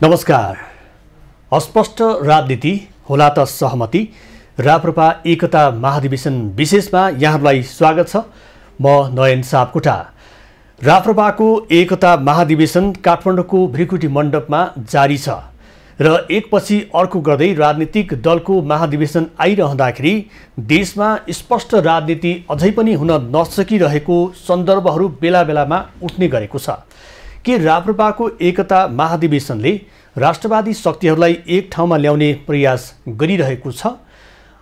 नमस्कार। अस्पष्ट राजनीति होला त सहमति राप्रपा एकता महाधिवेशन विशेषमा यहाँहरूलाई स्वागत छ। म नयन सापकोटा। राप्रपाको एकता महाधिवेशन काठमाडौँको भृकुटी मण्डपमा जारी छ र एकपछि अर्को गर्दै राजनीतिक दलको महाधिवेशन आइरहँदाखेरि देशमा स्पष्ट राजनीति अझै पनि हुन नसकिरहेको सन्दर्भहरू बेला बेलामा उठ्ने गरेको छ। के राप्रपाको एकता महाधिवेशनले राष्ट्रवादी शक्तिहरूलाई एक ठाउँमा ल्याउने प्रयास गरिरहेको छ,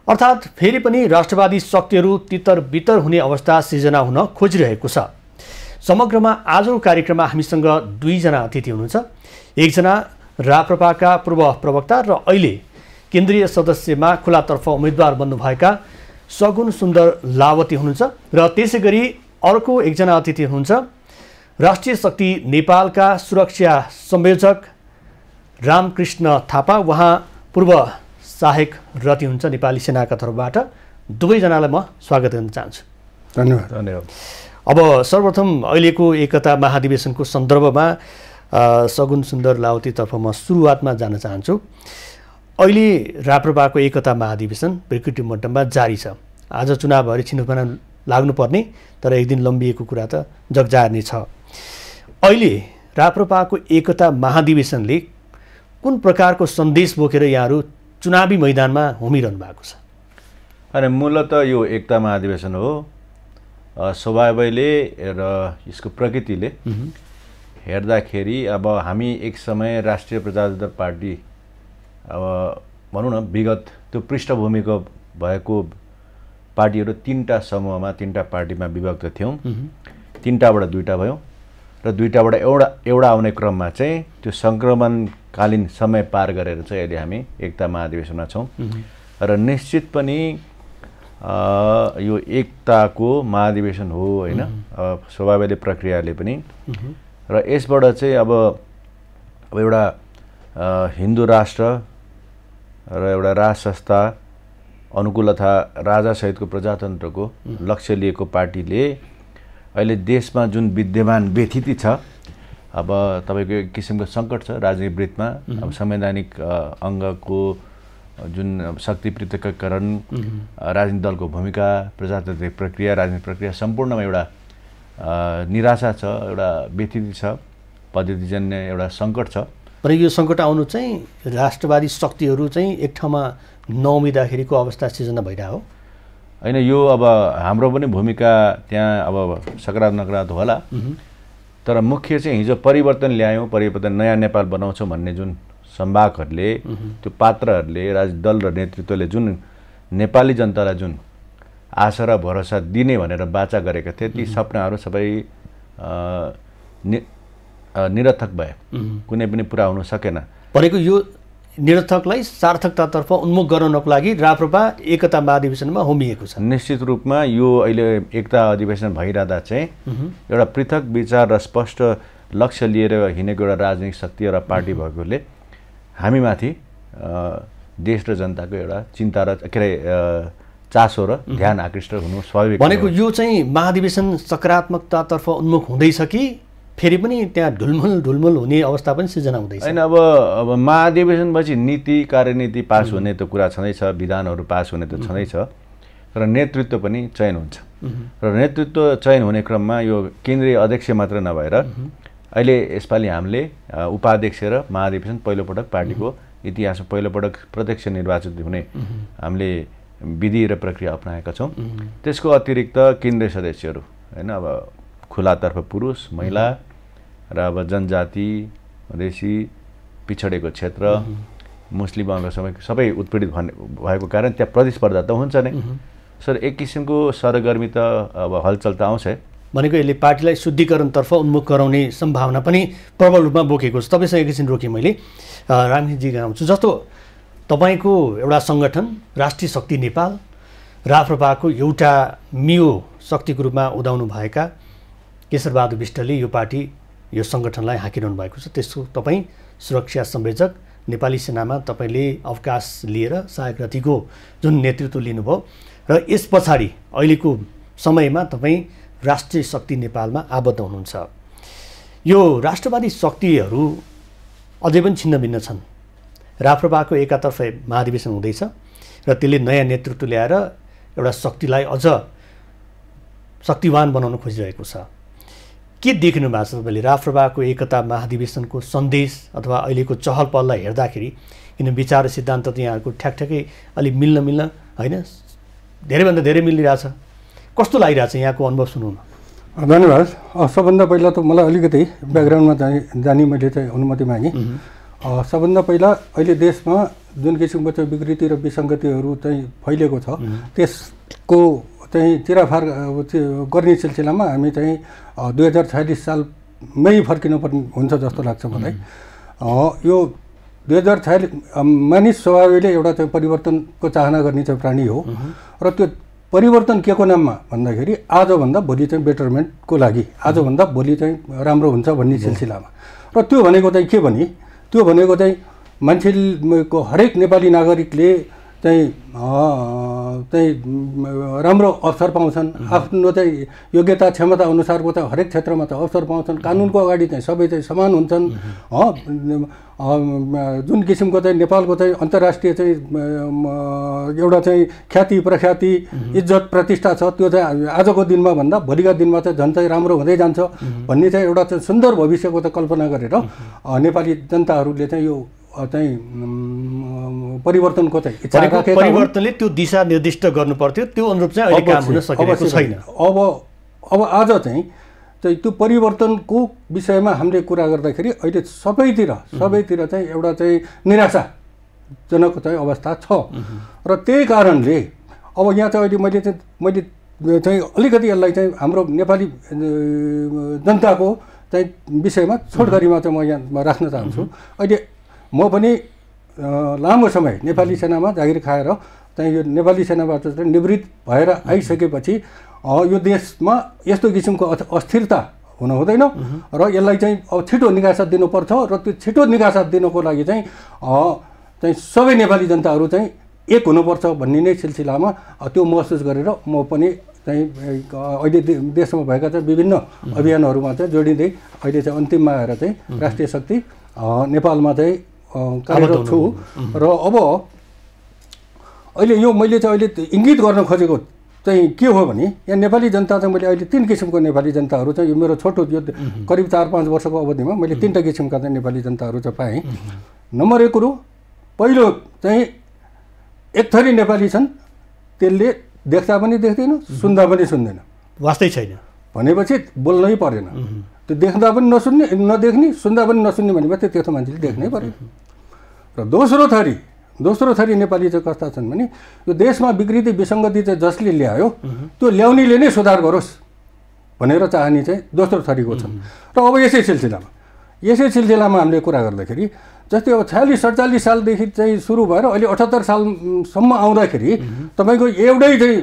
अर्थात् फेरि पनि राष्ट्रवादी शक्तिहरू तितर बितर हुने अवस्था सिर्जना हुन खोजिरहेको छ। समग्रमा आजको कार्यक्रममा हामीसँग दुईजना अतिथि हुनुहुन्छ। एकजना राप्रपाका पूर्व प्रवक्ता र अहिले केन्द्रीय सदस्यमा खुलातर्फ उम्मेदवार बन्नुभएका सगुन सुन्दर लावती हुनुहुन्छ र त्यसै गरी अर्को एकजना अतिथि हुनुहुन्छ राष्ट्रिय शक्ति नेपालका सुरक्षा संयोजक रामकृष्ण थापा। उहाँ पूर्व सहायक रति हुन्छ नेपाली सेनाका तर्फबाट। दुवैजनालाई म स्वागत गर्न चाहन्छु। धन्यवाद। अब सर्वप्रथम अहिलेको एकता महाधिवेशनको सन्दर्भमा सगुन सुन्दर लावतीतर्फ म सुरुवातमा जान चाहन्छु। अहिले राप्रपाको एकता महाधिवेशन भृकुटी मण्डपमा जारी छ। आज चुनावहरू छिनोफानो लाग्नुपर्ने तर एक दिन लम्बिएको कुरा त जगजाहेर नै छ। अहिले राप्रपाको एकता महाधिवेशनले कुन प्रकारको सन्देश बोकेर यहाँहरू चुनावी मैदानमा होमिरहनु भएको छ? अनि मूलत यो एकता महाधिवेशन हो स्वभावले र यसको प्रकृतिले हेर्दाखेरि अब हामी एक समय राष्ट्रिय प्रजातन्त्र पार्टी अब भनौँ न विगत त्यो पृष्ठभूमिको भएको पार्टीहरू तीनटा समूहमा तीनटा पार्टीमा विभक्त थियौँ। तीनटाबाट दुईटा भयौँ र दुईटाबाट एउटा आउने क्रममा चाहिँ त्यो सङ्क्रमणकालीन समय पार गरेर चाहिँ अहिले हामी एकता महाधिवेशनमा छौँ। र निश्चित पनि यो एकताको महाधिवेशन हो होइन, स्वभावले प्रक्रियाले पनि। र यसबाट चाहिँ अब एउटा हिन्दू राष्ट्र र एउटा राज संस्था अनुकूल तथा राजासहितको प्रजातन्त्रको लक्ष्य लिएको पार्टीले अहिले देशमा जुन विद्यमान व्यथिति छ, अब तपाईँको एक किसिमको सङ्कट छ राजनीतिक वृत्तमा। अब संवैधानिक अङ्गको जुन शक्ति पृथक्करण, राजनीतिक दलको भूमिका, प्रजातान्त्रिक प्रक्रिया, राजनीतिक प्रक्रिया सम्पूर्णमा एउटा निराशा छ, एउटा व्यथिति छ, पद्धतिजन्य एउटा सङ्कट छ। र यो सङ्कट आउनु चाहिँ राष्ट्रवादी शक्तिहरू चाहिँ एक ठाउँमा नउमिँदाखेरिको अवस्था सिर्जना भइरहेको हो होइन? यो अब हाम्रो पनि भूमिका त्यहाँ अब सकारात्मक होला, तर मुख्य चाहिँ हिजो परिवर्तन ल्यायौँ, परिवर्तन नयाँ नेपाल बनाउँछौँ भन्ने जुन सम्भागहरूले, त्यो पात्रहरूले, राजनीतिक दल र नेतृत्वले जुन नेपाली जनतालाई जुन आशा र भरोसा दिने भनेर बाचा गरेका थिए, ती सपनाहरू सबै निरर्थक भए, कुनै पनि पुरा हुन सकेन। भनेको यो निरर्थकलाई सार्थकतातर्फ उन्मुख गराउनको लागि राप्रपा एकता महाधिवेशनमा होमिएको छ। निश्चित रूपमा यो अहिले एकता अधिवेशन भइरहँदा चाहिँ एउटा पृथक विचार र स्पष्ट लक्ष्य लिएर हिँडेको एउटा राजनीतिक शक्ति र पार्टी भएकोले हामीमाथि देश र जनताको एउटा चिन्ता र के अरे चासो र ध्यान आकृष्ट हुनु स्वाभाविक। भनेको यो चाहिँ महाधिवेशन सकारात्मकतातर्फ उन्मुख हुँदैछ कि फेरि पनि त्यहाँ ढुलमुल हुने अवस्था पनि सिर्जना हुँदैछ? होइन, अब महाधिवेशनपछि नीति कार्यनीति पास हुने त कुरा छँदैछ, विधानहरू पास हुने त छँदैछ, र नेतृत्व पनि चयन हुन्छ। र नेतृत्व चयन हुने क्रममा यो केन्द्रीय अध्यक्ष मात्र नभएर अहिले यसपालि हामीले उपाध्यक्ष र महाधिवेशन पहिलोपटक पार्टीको इतिहासमा पहिलोपटक प्रत्यक्ष निर्वाचित हुने हामीले विधि र प्रक्रिया अपनाएका छौँ। त्यसको अतिरिक्त केन्द्रीय सदस्यहरू होइन, अब खुलातर्फ पुरुष, महिला र अब जनजाति, मधेसी, पिछडेको क्षेत्र, मुस्लिम वर्ग सबै उत्पीडित भएको कारण त्यहाँ प्रतिस्पर्धा त हुन्छ नै। सर एक किसिमको सरगर्मी त अब हलचल त आउँछ। भनेको यसले पार्टीलाई शुद्धिकरणतर्फ उन्मुख गराउने सम्भावना पनि प्रबल रूपमा बोकेको छ। तपाईँसँग एकैछिन रोकेँ मैले, रामजी आउँछु। जस्तो तपाईँको एउटा सङ्गठन राष्ट्रिय शक्ति नेपाल राप्रपाको एउटा मियो शक्तिको रूपमा उदाउनु भएका केशरबहादुर विष्टले यो पार्टी यो सङ्गठनलाई हाँकिरहनु भएको छ। त्यसको तपाईँ सुरक्षा संयोजक, नेपाली सेनामा तपाईँले अवकाश लिएर सहायक रतिको जुन नेतृत्व लिनुभयो र यस पछाडि अहिलेको समयमा तपाईँ राष्ट्रिय शक्ति नेपालमा आबद्ध हुनुहुन्छ। यो राष्ट्रवादी शक्तिहरू अझै पनि छिन्न भिन्न छन्। राप्रपाको एकातर्फ महाधिवेशन हुँदैछ र त्यसले नयाँ नेतृत्व ल्याएर एउटा शक्तिलाई अझ शक्तिवान बनाउन खोजिरहेको छ। के देख्नु भएको छ तपाईँले राप्रपाको एकता महाधिवेशनको सन्देश अथवा अहिलेको चहल पहललाई हेर्दाखेरि? किन विचार र सिद्धान्त त यहाँको ठ्याकठ्याकै अलिक मिल्न होइन, धेरैभन्दा धेरै मिलिरहेछ। कस्तो लागिरहेछ यहाँको अनुभव सुनौँ न। धन्यवाद। सबभन्दा पहिला त मलाई अलिकति ब्याकग्राउन्डमा जाने मैले चाहिँ अनुमति मागेँ। सबभन्दा पहिला अहिले देशमा जुन किसिमको चाहिँ विकृति र विसङ्गतिहरू चाहिँ फैलिएको छ त्यसको चाहिँ चिराफार गर्ने सिलसिलामा हामी चाहिँ 2046 सालमै फर्किनुपर्ने हुन्छ जस्तो लाग्छ मलाई। यो 2046 मानिस स्वभावले एउटा चाहिँ परिवर्तनको चाहना गर्ने चाहिँ प्राणी हो र त्यो परिवर्तन के को नाममा भन्दाखेरि आजभन्दा भोलि चाहिँ बेटरमेन्टको लागि, आजभन्दा भोलि चाहिँ राम्रो हुन्छ भन्ने सिलसिलामा। र त्यो भनेको चाहिँ के भने, त्यो भनेको चाहिँ मान्छेको हरेक नेपाली नागरिकले चाहिँ राम्रो अवसर पाउँछन्, आफ्नो चाहिँ योग्यता क्षमता अनुसारको चाहिँ हरेक क्षेत्रमा चाहिँ अवसर पाउँछन्, कानुनको अगाडि चाहिँ सबै चाहिँ समान हुन्छन्। जुन किसिमको चाहिँ नेपालको चाहिँ अन्तर्राष्ट्रिय चाहिँ एउटा चाहिँ ख्याति प्रख्याति इज्जत प्रतिष्ठा छ त्यो चाहिँ आजको दिनमा भन्दा भोलिका दिनमा चाहिँ झन् चाहिँ राम्रो हुँदै जान्छ भन्ने चाहिँ एउटा चाहिँ सुन्दर भविष्यको चाहिँ कल्पना गरेर नेपाली जनताहरूले चाहिँ यो चाहिँ परिवर्तनको चाहिँ इच्छा राखेका परिवर्तनले त्यो दिशा निर्दिष्ट गर्नु पर्थ्यो, त्यो अनुरूप चाहिँ अहिले काम हुन सकेको छैन। अब आज चाहिँ त्यो परिवर्तनको विषयमा हामीले कुरा गर्दाखेरि अहिले सबैतिर चाहिँ एउटा चाहिँ निराशाजनक चाहिँ अवस्था छ। र त्यही कारणले अब यहाँ चाहिँ अहिले मैले चाहिँ अलिकति यसलाई चाहिँ हाम्रो नेपाली जनताको चाहिँ विषयमा छोटकरीमा चाहिँ म यहाँ राख्न चाहन्छु। अहिले म पनि लामो समय नेपाली सेनामा जागिर खाएर चाहिँ यो नेपाली सेनाबाट चाहिँ निवृत्त भएर आइसकेपछि यो देशमा यस्तो किसिमको अस्थिरता हुन हुँदैन र यसलाई चाहिँ अब छिटो निकासा दिनुपर्छ र त्यो छिटो निकासा दिनको लागि चाहिँ सबै नेपाली जनताहरू चाहिँ एक हुनुपर्छ भन्ने नै सिलसिलामा त्यो महसुस गरेर म पनि चाहिँ अहिले देशमा भएका चाहिँ विभिन्न अभियानहरूमा चाहिँ जोडिँदै अहिले चाहिँ अन्तिममा आएर चाहिँ राष्ट्रिय शक्ति नेपालमा चाहिँ कार्यरत छु। र अब अहिले यो मैले चाहिँ अहिले इङ्गित गर्न खोजेको चाहिँ के हो भने यहाँ नेपाली जनता चाहिँ मैले अहिले 3 किसिमको नेपाली जनताहरू चाहिँ यो मेरो छोटो यो करिब 4-5 वर्षको अवधिमा मैले 3टा किसिमका चाहिँ नेपाली जनताहरू चाहिँ पाएँ। नम्बर 1 कुरो, पहिलो चाहिँ एक थरी नेपाली छन् त्यसले देख्दा पनि देख्दैन, सुन्दा पनि सुन्दैन, वास्तै छैन भनेपछि बोल्नै परेन। त्यो देख्दा पनि नसुन्ने, नदेख्ने, सुन्दा पनि नसुन्ने भनेपछि त्यस्तो मान्छेले देख्नै पर्यो। र दोस्रो थरी नेपाली चाहिँ कस्ता छन् भने यो देशमा विकृति विसङ्गति चाहिँ जसले ल्यायो त्यो ल्याउनेले नै सुधार गरोस् भनेर चाहने चाहिँ दोस्रो थरीको छन्। र अब यसै सिलसिलामा हामीले कुरा गर्दाखेरि जस्तै अब 46-47 सालदेखि चाहिँ सुरु भएर अहिले 78 सालसम्म आउँदाखेरि तपाईँको एउटै चाहिँ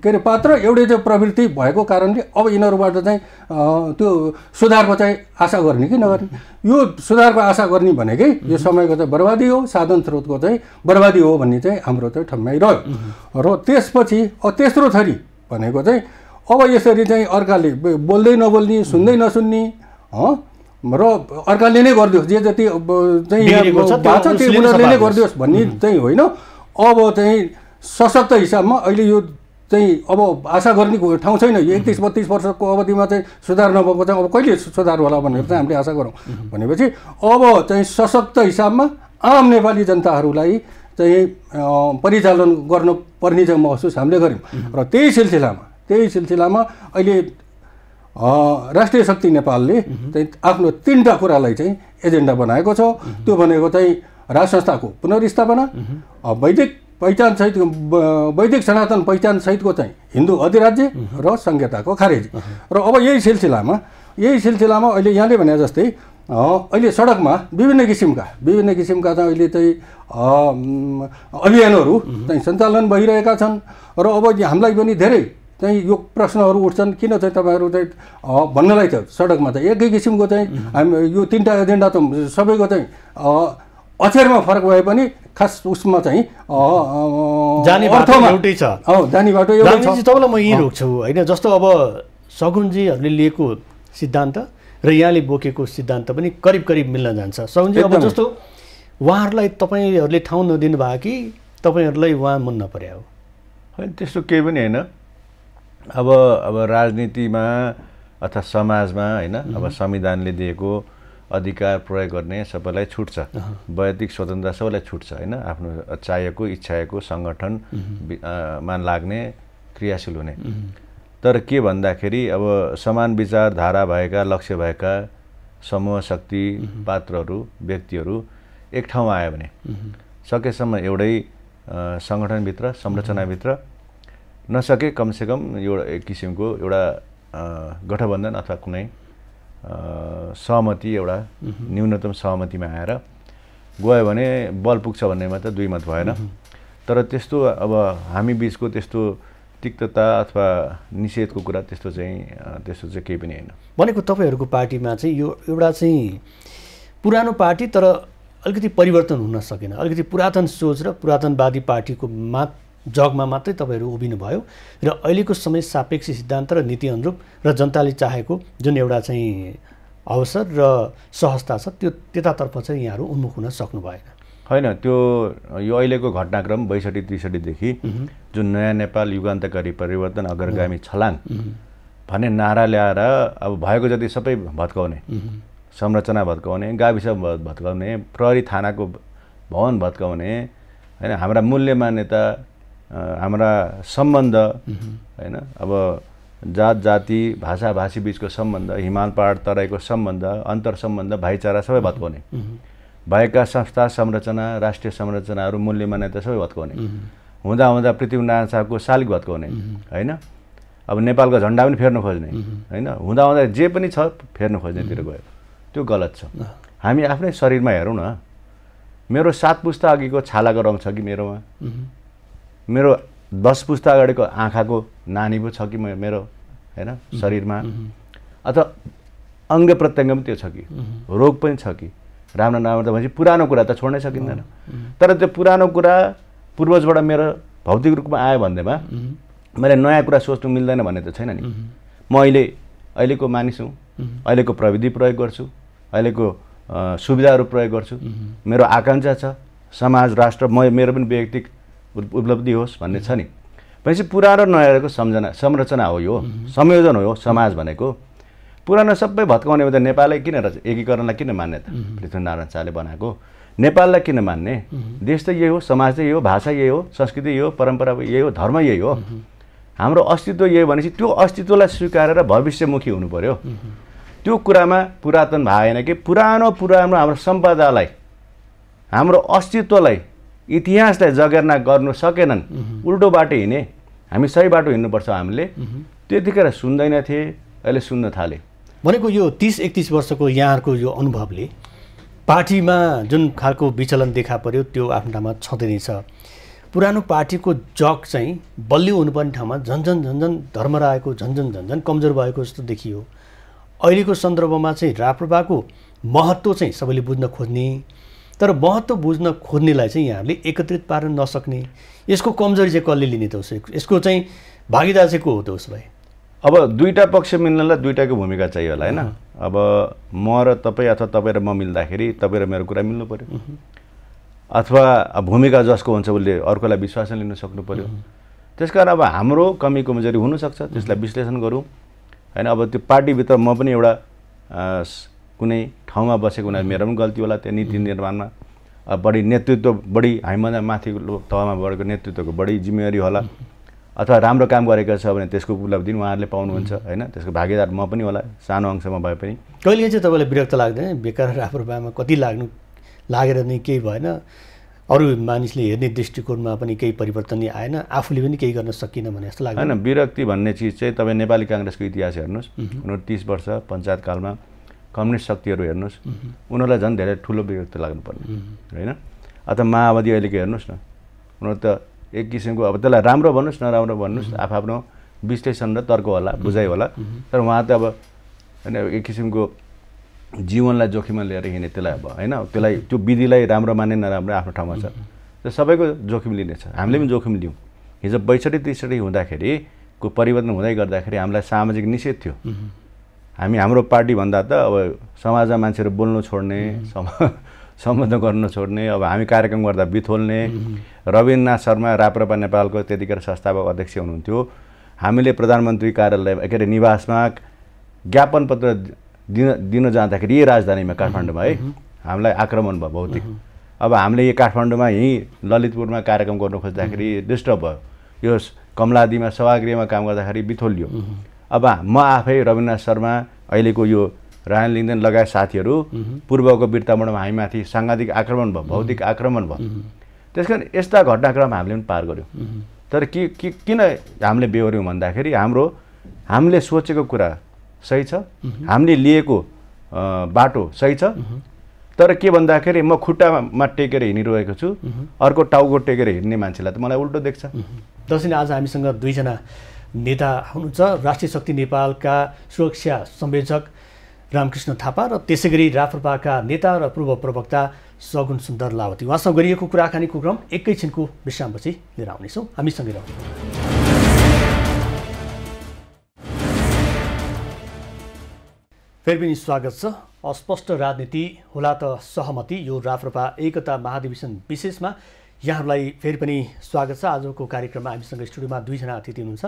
के अरे पात्र एउटै चाहिँ प्रवृत्ति भएको कारणले अब यिनीहरूबाट चाहिँ त्यो सुधारको चाहिँ आशा गर्ने कि नगर्ने, यो सुधारको आशा गर्ने भनेकै यो समयको चाहिँ बर्बादी हो, साधन स्रोतको चाहिँ बर्बादी हो भन्ने चाहिँ हाम्रो चाहिँ ठम्याइरह्यो। र त्यसपछि तेस्रो थरी भनेको चाहिँ अब यसरी चाहिँ अर्काले बोल्दै नबोल्ने, सुन्दै नसुन्ने र अर्काले नै गरिदियोस्, जे जति चाहिँ भएको छ त्यो उनीहरूले नै गरिदियोस् भन्ने चाहिँ होइन। अब चाहिँ सशक्त हिसाबमा अहिले यो चाहिँ अब आशा गर्ने ठाउँ छैन। यो 31-32 वर्षको अवधिमा चाहिँ सुधार नभएको चाहिँ अब कहिले सुधार होला भनेर चाहिँ हामीले आशा गरौँ भनेपछि अब चाहिँ सशक्त हिसाबमा आम नेपाली जनताहरूलाई चाहिँ परिचालन गर्नुपर्ने चाहिँ महसुस हामीले गऱ्यौँ। र त्यही सिलसिलामा अहिले राष्ट्रिय शक्ति नेपालले चाहिँ आफ्नो 3टा कुरालाई चाहिँ एजेन्डा बनाएको छ। त्यो भनेको चाहिँ राज संस्थाको पुनर्स्थापना, वैदिक सनातन पहिचान सहितको चाहिँ हिन्दू अधिराज्य र संहिताको खारेज। र अब यही सिलसिलामा अहिले यहाँले भने जस्तै अहिले सडकमा विभिन्न किसिमका चाहिँ अहिले चाहिँ अभियानहरू चाहिँ सञ्चालन भइरहेका छन्। र अब हामीलाई पनि धेरै चाहिँ यो प्रश्नहरू उठ्छन्, किन चाहिँ तपाईँहरू चाहिँ भन्नलाई त सडकमा चाहिँ एकै किसिमको चाहिँ हामी यो 3टा एजेन्डा त सबैको चाहिँ अक्षरमा फरक भए पनि खास उसमा चाहिँ जाने बाटो एउटै छ। जाने बाटो एउटै छ। तपाईँलाई म यही रोक्छु होइन, जस्तो अब सगुनजीहरूले लिएको सिद्धान्त र यहाँले बोकेको सिद्धान्त पनि करिब करिब मिल्न जान्छ। सौनजी, अब जस्तो उहाँहरूलाई तपाईँहरूले ठाउँ नदिनु भयो कि तपाईँहरूलाई उहाँ मन नपर्यो हो? होइन, त्यस्तो केही पनि होइन। अब राजनीतिमा अथवा समाजमा होइन, अब संविधानले दिएको अधिकार प्रयोग गर्ने सबैलाई छुट छ, वैयक्तिक स्वतन्त्रता सबैलाई छुट छ होइन, आफ्नो चाहिएको इच्छाएको सङ्गठनमा लाग्ने क्रियाशील हुने। तर के भन्दाखेरि अब समान विचारधारा भएका लक्ष्य भएका समूह शक्ति पात्रहरू व्यक्तिहरू एक ठाउँमा आयो भने सकेसम्म एउटै सङ्गठनभित्र संरचनाभित्र नसके कमसेकम एउटा एक किसिमको एउटा गठबन्धन अथवा कुनै सहमति एउटा न्यूनतम सहमतिमा आएर गयो भने बल पुग्छ भन्नेमा त दुई मत भएन। तर त्यस्तो अब हामी बिचको त्यस्तो तिक्तता अथवा निषेधको कुरा त्यस्तो चाहिँ केही पनि होइन। भनेको तपाईँहरूको पार्टीमा चाहिँ यो एउटा चाहिँ पुरानो पार्टी तर अलिकति परिवर्तन हुन सकेन, अलिकति पुरातन सोच र पुरातनवादी पार्टीको जगमा मात्रै तपाईँहरू उभिनु भयो र अहिलेको समय सापेक्ष सिद्धान्त र नीति अनुरूप र जनताले चाहेको जुन एउटा चाहिँ अवसर र सहजता छ त्यो त्यतातर्फ चाहिँ यहाँहरू उन्मुख हुन सक्नु भएन। होइन, त्यो यो अहिलेको घटनाक्रम 62-63देखि जुन नयाँ नेपाल युगान्तकारी परिवर्तन अग्रगामी छलाङ भन्ने नारा ल्याएर अब भएको जति सबै भत्काउने, संरचना भत्काउने, गाविस भत्काउने, प्रहरी थानाको भवन भत्काउने होइन, हाम्रा मूल्य मान्यता हाम्रा सम्बन्ध होइन, अब जात जाति भाषा भाषी बिचको सम्बन्ध, हिमाल पहाड तराईको सम्बन्ध, अन्तर सम्बन्ध, भाइचारा सबै भत्काउने, भएका संस्था संरचना राष्ट्रिय संरचनाहरू मूल्य मान्यता सबै भत्काउने, हुँदा हुँदा पृथ्वीनारायण शाहको शालिग भत्काउने होइन, अब नेपालको झन्डा पनि फेर्न खोज्ने होइन, हुँदा हुँदा जे पनि छ फेर्न खोज्नेतिर गयो। त्यो गलत छ। हामी आफ्नै शरीरमा हेरौँ न, मेरो 7 पुस्ता अघिको छालाको रङ छ कि मेरोमा, मेरो 10 पुस्ता अगाडिको आँखाको नानी पो छ कि मेरो होइन शरीरमा, अथवा अङ्ग प्रत्यङ्ग पनि त्यो छ कि, रोग पनि छ कि, राम्रो नराम्रो त भनेपछि पुरानो कुरा त छोड्नै सकिँदैन। तर त्यो पुरानो कुरा पूर्वजबाट मेरो भौतिक रूपमा आयो भन्दैमा मैले नयाँ कुरा सोच्नु मिल्दैन भन्ने त छैन नि। म अहिलेको मानिस हुँ, अहिलेको प्रविधि प्रयोग गर्छु, अहिलेको सुविधाहरू प्रयोग गर्छु, मेरो आकाङ्क्षा छ समाज राष्ट्र मेरो पनि वैयक्तिक उपलब्धि होस् भन्ने छ नि। भनेपछि पुरानो नयाँको संरचना हो, यो संयोजन हो समाज भनेको। पुरानो सबै भत्काउने त नेपाललाई किन एकीकरणलाई किन मान्ने त? पृथ्वीनारायण शाहले बनाएको नेपाललाई किन मान्ने? देश त यही हो, समाज त यही हो, भाषा यही हो, संस्कृति यही हो, परम्परा यही हो, धर्म यही हो। हाम्रो अस्तित्व यही भनेपछि त्यो अस्तित्वलाई स्वीकारेर भविष्यमुखी हुनु पर्यो। त्यो कुरामा पुरातन भएन कि पुरानो हाम्रो सम्पदालाई, हाम्रो अस्तित्वलाई, इतिहासलाई जगेर्ना गर्नु सकेनन्, उल्टो बाटो हिँडे। हामी सही बाटो हिँड्नुपर्छ। हामीले त्यतिखेर सुन्दैनथे, अहिले सुन्न थाले। भनेको यो 30-31 वर्षको यहाँहरूको यो अनुभवले पार्टीमा जुन खालको विचलन देखा पर्यो त्यो आफ्नो ठाउँमा छँदै छ। पुरानो पार्टीको जग चाहिँ बलियो हुनुपर्ने ठाउँमा झन्झन धर्मरायको झन्झन कमजोर भएको जस्तो देखियो। अहिलेको सन्दर्भमा चाहिँ राप्रपाको महत्त्व चाहिँ सबैले बुझ्न खोज्ने, तर महत्त्व बुझ्न खोज्नेलाई चाहिँ यहाँहरूले एकत्रित पार्न नसक्ने, यसको कमजोरी चाहिँ कसले लिने त? यसको चाहिँ भागीदार चाहिँ को हो त उसलाई? अब दुईटा पक्ष मिल्नलाई दुईटाको भूमिका चाहियो होला होइन। अब म र तपाईँ अथवा तपाईँ र म मिल्दाखेरि तपाईँ र मेरो कुरा मिल्नु पर्यो, अथवा भूमिका जसको हुन्छ उसले अर्कोलाई विश्वासमा लिन सक्नु पर्यो। त्यसकारण अब हाम्रो कमी कमजोरी हुनसक्छ, त्यसलाई विश्लेषण गरौँ होइन। अब त्यो पार्टीभित्र म पनि एउटा कुनै ठाउँमा बसेको हुनाले मेरो पनि गल्ती होला, त्यो नीति निर्माणमा बढी नेतृत्व, बढी हामीभन्दा माथि तहमा बढेको नेतृत्वको बढी जिम्मेवारी होला, अथवा राम्रो काम गरेको छ भने त्यसको उपलब्धि उहाँहरूले पाउनुहुन्छ होइन। त्यसको भागीदार म पनि होला, सानो अंशमा भए पनि। कहिले चाहिँ तपाईँलाई विरक्त लाग्दैन? बेकार राप्रपामा कति लागेर नै केही भएन, अरू मानिसले हेर्ने दृष्टिकोणमा पनि केही परिवर्तन आएन, आफूले पनि केही गर्न सकिन भने जस्तो लाग्दैन? होइन, विरक्ति भन्ने चिज चाहिँ तपाईँ नेपाली काङ्ग्रेसको इतिहास हेर्नुहोस्, उनीहरू 30 वर्ष पञ्चायतकालमा कम्युनिस्ट शक्तिहरू हेर्नुहोस्, उनीहरूलाई झन् धेरै ठुलो विरक्ति लाग्नुपर्ने होइन। अथवा माओवादी अहिलेको हेर्नुहोस् न, उनीहरू त एक किसिमको, अब त्यसलाई राम्रो भन्नुहोस् नराम्रो भन्नुहोस्, आफ्नो विश्लेषण र तर्क होला, बुझाइ होला, तर उहाँ त अब होइन एक किसिमको जीवनलाई जोखिममा लिएर हिँड्ने, त्यसलाई अब होइन, त्यसलाई त्यो विधिलाई राम्रो मान्ने नराम्रो आफ्नो ठाउँमा छ, त्यो सबैको जोखिम लिनेछ। हामीले पनि जोखिम लियौँ। हिजो 62-63 हुँदाखेरि को परिवर्तन हुँदै गर्दाखेरि हामीलाई सामाजिक निषेध थियो हाम्रो पार्टी भन्दा त अब समाजमा मान्छेहरू बोल्नु छोड्ने सम्बोधन गर्न छोड्ने अब हामी कार्यक्रम गर्दा बिथोल्ने रविन्द्रनाथ शर्मा राप्रपा नेपालको त्यतिखेर संस्थापक अध्यक्ष हुनुहुन्थ्यो हामीले प्रधानमन्त्री कार्यालय के अरे निवासमा ज्ञापन पत्र दिन जाँदाखेरि यही राजधानीमा काठमाडौँमा है हामीलाई आक्रमण भयो भौतिक अब हामीले यो काठमाडौँमा यहीँ ललितपुरमा कार्यक्रम गर्नु खोज्दाखेरि डिस्टर्ब भयो यो कमलादीमा सभागृहमा काम गर्दाखेरि बिथोलियो अब म आफै रविन्द्रनाथ शर्मा अहिलेको यो रायन लिङ्गदेन लगायत साथीहरू पूर्वको वीरतामूलमा हामीमाथि साङ्घातिक आक्रमण भयो भौतिक आक्रमण भयो त्यस कारण यस्ता घटनाक्रम हामीले पनि पार गऱ्यौँ तर किन हामीले बेहोऱ्यौँ भन्दाखेरि हामीले सोचेको कुरा सही छ हामीले लिएको बाटो सही छ तर के भन्दाखेरि म खुट्टामा टेकेर हिँडिरहेको छु अर्को टाउको टेकेर हिँड्ने मान्छेलाई त मलाई उल्टो देख्छ दर्शनी आज हामीसँग दुईजना नेता हुनुहुन्छ राष्ट्रिय शक्ति नेपालका सुरक्षा संयोजक रामकृष्ण थापा र त्यसै गरी राप्रपाका नेता र पूर्व प्रवक्ता सगुन सुन्दर लावती उहाँसँग गरिएको कुराकानीको क्रम एकैछिनको विश्रामपछि लिएर आउनेछौँ हामीसँगै रहनु फेरि पनि स्वागत छ अस्पष्ट राजनीति होला त सहमति यो राप्रपा एकता महाधिवेशन विशेषमा यहाँहरूलाई फेरि पनि स्वागत छ आजको कार्यक्रममा हामीसँग स्टुडियोमा दुईजना अतिथि हुनुहुन्छ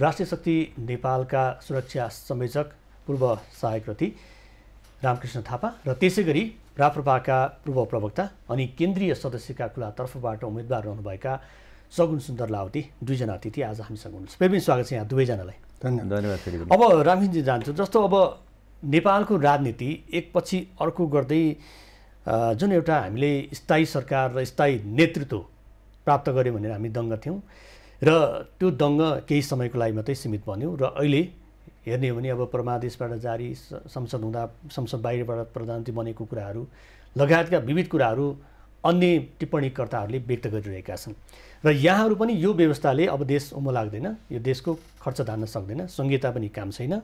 राष्ट्रिय शक्ति नेपालका सुरक्षा संयोजक पूर्व सहायक रथी रामकृष्ण थापा र त्यसै गरी राप्रपाका पूर्व प्रवक्ता अनि केन्द्रीय सदस्यका खुला तर्फबाट उम्मेदवार रहनुभएका सगुन सुन्दर लावती दुईजना अतिथि आज हामीसँग हुनुहुन्छ फेरि पनि स्वागत छ यहाँ दुवैजनालाई धन्यवाद फेरि अब रामकृष्णजी जान्छु जस्तो अब नेपालको राजनीति एकपछि अर्को गर्दै जुन एउटा हामीले स्थायी सरकार र स्थायी नेतृत्व प्राप्त गऱ्यौँ भनेर हामी दङ्ग थियौँ र त्यो दङ्ग केही समयको लागि मात्रै सीमित बन्यो र अहिले हेर्ने हो भने अब परमादेशबाट जारी संसद हुँदा संसद बाहिरबाट प्रधानमन्त्री बनेको कुराहरू लगायतका विविध कुराहरू अन्य टिप्पणीकर्ताहरूले व्यक्त गरिरहेका छन् र यहाँहरू पनि यो व्यवस्थाले अब देश उमो लाग्दैन यो देशको खर्च धान्न सक्दैन संहिता पनि काम छैन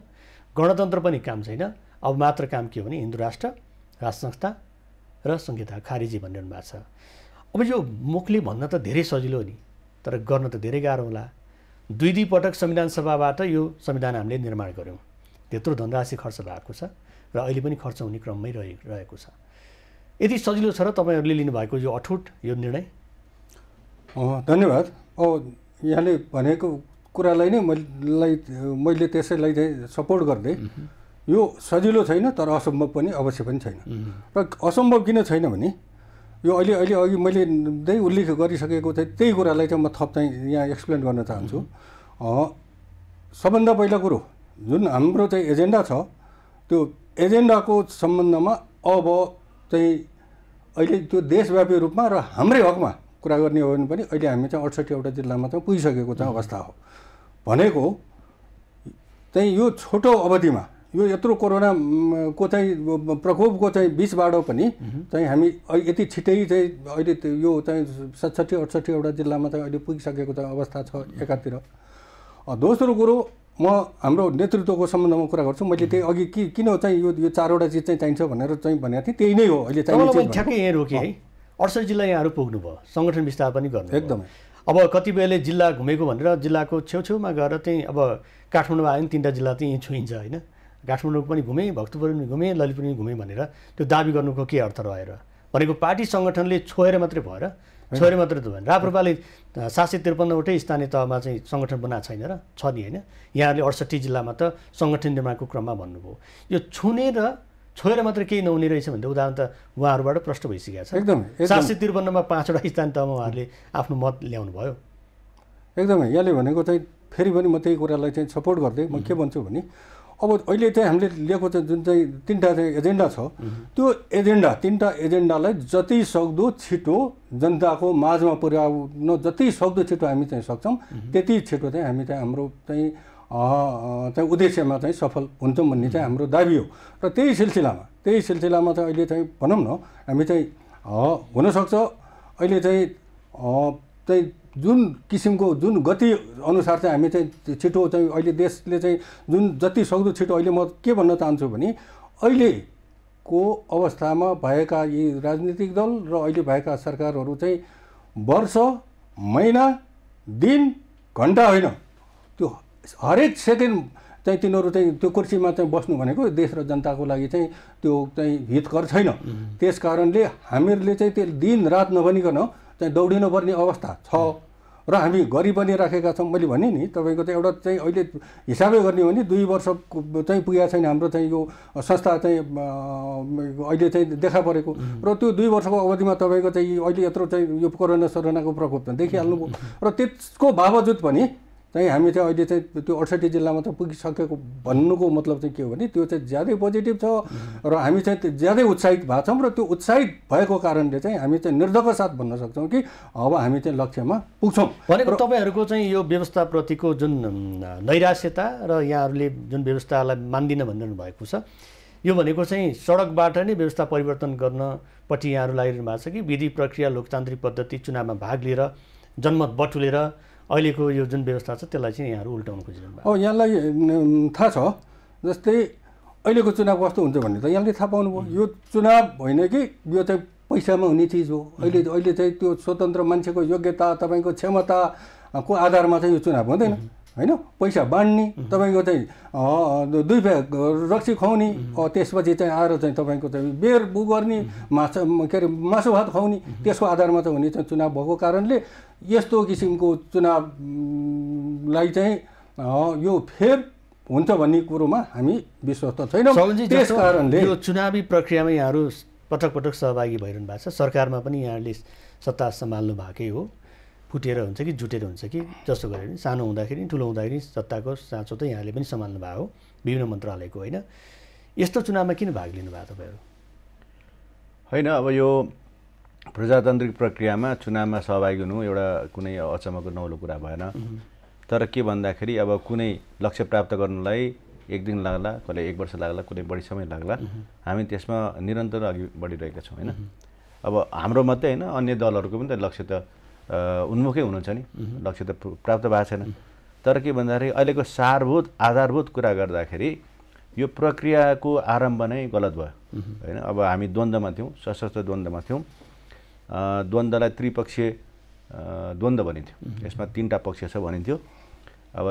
गणतन्त्र पनि काम छैन अब मात्र काम के हो भने हिन्दू राष्ट्र राष्ट्र संस्था र संहिता खारेजी भनिरहनु भएको छ अब यो मुखले भन्न त धेरै सजिलो नि तर गर्न त धेरै गाह्रो होला दुई पटक संविधान सभाबाट यो संविधान हामीले निर्माण गऱ्यौँ त्यत्रो धनराशि खर्च भएको छ र अहिले पनि खर्च हुने क्रममै रहेको छ यति सजिलो छ र तपाईँहरूले लिनुभएको यो अठुट यो निर्णय धन्यवाद यहाँले भनेको कुरालाई नै मैले त्यसैलाई चाहिँ सपोर्ट गर्दै यो सजिलो छैन तर असम्भव पनि अवश्य पनि छैन र असम्भव किन छैन भने यो अहिले अघि मैले नै उल्लेख गरिसकेको चाहिँ त्यही कुरालाई चाहिँ म थप चाहिँ यहाँ एक्सप्लेन गर्न चाहन्छु सबभन्दा पहिला कुरो जुन हाम्रो चाहिँ एजेन्डा छ त्यो एजेन्डाको सम्बन्धमा अब चाहिँ अहिले त्यो देशव्यापी रूपमा र हाम्रै हकमा कुरा गर्ने हो भने पनि अहिले हामी चाहिँ 68वटा जिल्लामा चाहिँ पुगिसकेको चाहिँ अवस्था हो भनेको चाहिँ यो छोटो अवधिमा यो यत्रो कोरोनाको चाहिँ प्रकोपको चाहिँ बिचबाट पनि चाहिँ हामी यति छिटै चाहिँ अहिले यो चाहिँ 67-68वटा जिल्लामा चाहिँ अहिले पुगिसकेको चाहिँ अवस्था छ एकातिर दोस्रो कुरो म हाम्रो नेतृत्वको सम्बन्धमा कुरा गर्छु मैले त्यही अघि किन चाहिँ यो चारवटा चिज चाहिँ चाहिन्छ भनेर चाहिँ भनेको थिएँ त्यही नै हो अहिले चाहिँ ठ्याक्कै यहाँ रोकेँ है 68 जिल्ला यहाँहरू पुग्नुभयो सङ्गठन विस्तार पनि गर्नु एकदमै अब कतिपयले जिल्ला घुमेको भनेर जिल्लाको छेउछेउमा गएर चाहिँ अब काठमाडौँ आयो नि 3टा जिल्ला चाहिँ यहीँ छुइन्छ होइन काठमाडौँ पनि घुमेँ भक्तपुर पनि घुमेँ ललितपुर पनि घुमेँ भनेर त्यो दाबी गर्नुको के अर्थ रहेर भनेको पार्टी सङ्गठनले छोएर मात्रै भएर छोएर मात्रै त भएन राप्रपाले 753वटै स्थानीय तहमा चाहिँ सङ्गठन बनाएको छैन र छ नि होइन यहाँले 68 जिल्लामा त सङ्गठन निर्माणको क्रममा भन्नुभयो यो छुने र छोएर मात्रै केही नहुने रहेछ भने उदाहरण त उहाँहरूबाट प्रष्ट भइसकेको छ एकदमै 753मा 5वटा स्थानीय तहमा उहाँहरूले आफ्नो मत ल्याउनु भयो एकदमै यहाँले भनेको चाहिँ फेरि पनि म त्यही कुरालाई चाहिँ सपोर्ट गर्दै म के भन्छु भने अब अहिले चाहिँ हामीले लिएको चाहिँ जुन चाहिँ 3टा चाहिँ एजेन्डा छ त्यो एजेन्डा 3टा एजेन्डालाई जति सक्दो छिटो जनताको माझमा पुर्याउन जति सक्दो छिटो हामी चाहिँ सक्छौँ त्यति छिटो चाहिँ हामी चाहिँ हाम्रो चाहिँ उद्देश्यमा चाहिँ सफल हुन्छौँ भन्ने चाहिँ हाम्रो दाबी हो र त्यही सिलसिलामा चाहिँ अहिले चाहिँ भनौँ न हामी चाहिँ हुनसक्छ अहिले चाहिँ जुन किसिमको जुन गति अनुसार चाहिँ हामी चाहिँ छिटो चाहिँ अहिले देशले चाहिँ जुन जति सक्दो छिटो अहिले म के भन्न चाहन्छु भने अहिलेको अवस्थामा भएका यी राजनीतिक दल र अहिले भएका सरकारहरू चाहिँ वर्ष महिना दिन घन्टा होइन त्यो हरेक सेकेन्ड चाहिँ तिनीहरू चाहिँ त्यो कुर्सीमा चाहिँ बस्नु भनेको देश र जनताको लागि चाहिँ त्यो चाहिँ हितकर छैन। त्यस कारणले हामीहरूले चाहिँ त्यो दिन रात नभनिकन चाहिँ दौडिनु पर्ने अवस्था छ र हामी गरी पनि राखेका छौँ। मैले भने नि तपाईँको चाहिँ एउटा चाहिँ अहिले हिसाबै गर्ने हो भने 2 वर्ष चाहिँ पुगेको छैन हाम्रो चाहिँ यो संस्था चाहिँ अहिले चाहिँ देखा परेको र त्यो 2 वर्षको अवधिमा तपाईँको चाहिँ अहिले यत्रो चाहिँ यो कोरोनाको प्रकोप चाहिँ देखिहाल्नुभयो र त्यसको बावजुद पनि चाहिँ हामी चाहिँ अहिले चाहिँ त्यो 68 जिल्लामा त पुगिसकेको भन्नुको मतलब चाहिँ के हो भने त्यो चाहिँ ज्यादै पोजिटिभ छ र हामी चाहिँ ज्यादै उत्साहित भएको छौँ र त्यो उत्साहित भएको कारणले चाहिँ हामी चाहिँ निर्धक्क साथ भन्न सक्छौँ कि अब हामी चाहिँ लक्ष्यमा पुग्छौँ। भनेको तपाईँहरूको चाहिँ यो व्यवस्थाप्रतिको जुन नैराश्यता र यहाँहरूले जुन व्यवस्थालाई मान्दिनँ भनिरहनु भएको छ यो भनेको चाहिँ सडकबाट नै व्यवस्था परिवर्तन गर्नपट्टि यहाँहरू लागिरहनु भएको छ कि विधि प्रक्रिया लोकतान्त्रिक पद्धति चुनावमा भाग लिएर जनमत बटुलेर अहिलेको यो जुन व्यवस्था छ त्यसलाई चाहिँ यहाँहरू उल्टाउन खोजिरहनु भएको? अब यहाँलाई थाहा छ जस्तै अहिलेको चुनाव कस्तो हुन्छ भन्ने त यहाँले थाहा पाउनुभयो। यो चुनाव होइन कि यो चाहिँ पैसामा हुने चिज हो। अहिले चाहिँ त्यो स्वतन्त्र मान्छेको योग्यता तपाईँको क्षमताको आधारमा चाहिँ यो चुनाव हुँदैन होइन। पैसा बाँड्ने तपाईँको चाहिँ 2 भाग रक्सी खुवाउने त्यसपछि चाहिँ आएर चाहिँ तपाईँको चाहिँ बेर बु गर्ने मासु भात खुवाउने त्यसको आधारमा चाहिँ हुने चाहिँ चुनाव भएको कारणले यस्तो किसिमको चुनावलाई चाहिँ यो फेर हुन्छ भन्ने कुरोमा हामी विश्वस्त छैनौँ। त्यस कारणले यो चुनावी प्रक्रियामा यहाँहरू पटक पटक सहभागी भइरहनु भएको छ। सरकारमा पनि यहाँहरूले सत्ता सम्हाल्नु भएकै हो। फुटेर हुन्छ कि जुटेर हुन्छ कि जसो गरे पनि सानो हुँदाखेरि ठुलो हुँदाखेरि सत्ताको साँचो त यहाँले पनि सम्हाल्नु भएको हो विभिन्न मन्त्रालयको होइन। यस्तो चुनावमा किन भाग लिनुभयो तपाईँहरू? होइन अब यो प्रजातान्त्रिक प्रक्रियामा चुनावमा सहभागी हुनु एउटा कुनै अचम्मको नौलो कुरा भएन। तर के भन्दाखेरि अब कुनै लक्ष्य प्राप्त गर्नलाई 1 दिन लाग्ला, कहिले 1 वर्ष लाग्ला, कुनै बढी समय लाग्ला, हामी त्यसमा निरन्तर अघि बढिरहेका छौँ होइन। अब हाम्रो मात्रै होइन अन्य दलहरूको पनि त लक्ष्य त उन्मुखै हुनुहुन्छ नि, लक्ष्य त प्राप्त भएको छैन। तर के भन्दाखेरि अहिलेको आधारभूत कुरा गर्दाखेरि यो प्रक्रियाको आरम्भ नै गलत भयो होइन। अब हामी द्वन्द्वमा थियौँ, सशस्त्र द्वन्द्वमा थियौँ। द्वन्द्वलाई त्रिपक्षीय द्वन्द्व भनिन्थ्यो। यसमा 3टा पक्ष छ भनिन्थ्यो। अब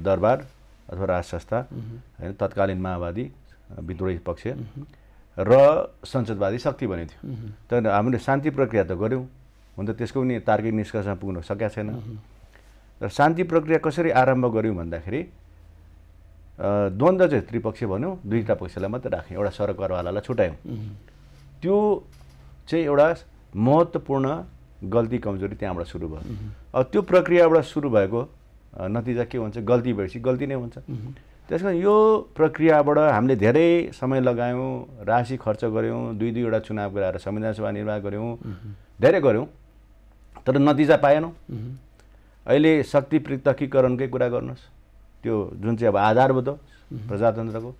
दरबार अथवा राज संस्था होइन, तत्कालीन माओवादी विद्रोही पक्ष र संसदवादी शक्ति भनिन्थ्यो। तर हामीले शान्ति प्रक्रिया त गऱ्यौँ, हुन त त्यसको पनि तार्किक निष्कर्षमा पुग्न सकेका छैन। र शान्ति प्रक्रिया कसरी आरम्भ गऱ्यौँ भन्दाखेरि द्वन्द्व चाहिँ त्रिपक्षीय भन्यौँ, 2टा पक्षलाई मात्रै राख्यौँ, एउटा सरकारवालालाई छुट्यायौँ। त्यो चाहिँ एउटा महत्त्वपूर्ण गल्ती कमजोरी त्यहाँबाट सुरु भयो। अब त्यो प्रक्रियाबाट सुरु भएको नतिजा के हुन्छ? गल्ती भएपछि गल्ती नै हुन्छ। त्यस कारण यो प्रक्रियाबाट हामीले धेरै समय लगायौँ, राशि खर्च गऱ्यौँ, 2-2वटा चुनाव गराएर संविधान सभा निर्वाह गऱ्यौँ, धेरै गऱ्यौँ, तर नतिजा पाएनौँ। अहिले शक्ति पृथकीकरणकै कुरा गर्नुहोस्, त्यो जुन चाहिँ अब आधारभूत प्रजातन्त्रको